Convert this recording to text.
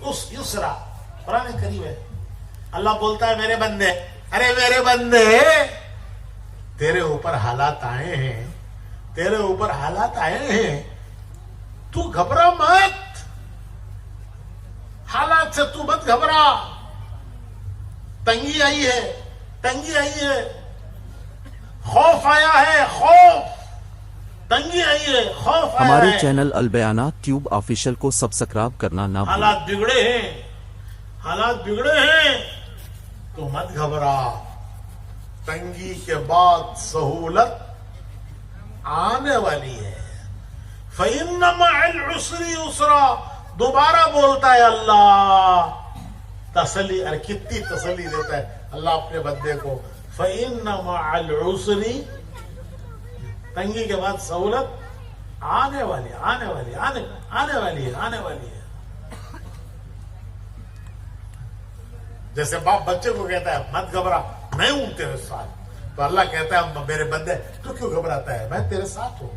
उस युसरा कुरान करीब है। अल्लाह बोलता है मेरे बंदे, अरे मेरे बंदे, तेरे ऊपर हालात आए हैं, तेरे ऊपर हालात आए हैं, तू घबरा मत, हालात से तू मत घबरा। तंगी आई है, तंगी आई है, खौफ आया है, खौफ, तंगी आई है, खौफ आया हमारे है। चैनल अल बयाना ट्यूब ऑफिशियल को सब्सक्राइब करना ना भूलें। हालात बिगड़े हैं, हालात बिगड़े हैं, तो मत घबरा। तंगी के बाद सहूलत आने वाली है। फ़इन्न मअल उसरी युसरा, दोबारा बोलता है अल्लाह। तसल्ली, अरे कितनी तसल्ली देता है अल्लाह अपने बंदे को। फ़इन्न मअल उसरी, तंगी के बाद सहूलत आने वाली, आने वाली, आने वाली है, आने वाली है। जैसे बाप बच्चे को कहता है मत घबरा, मैं हूं तेरे साथ, तो अल्लाह कहता है मेरे बंदे तू क्यों घबराता है, मैं तेरे साथ हूं।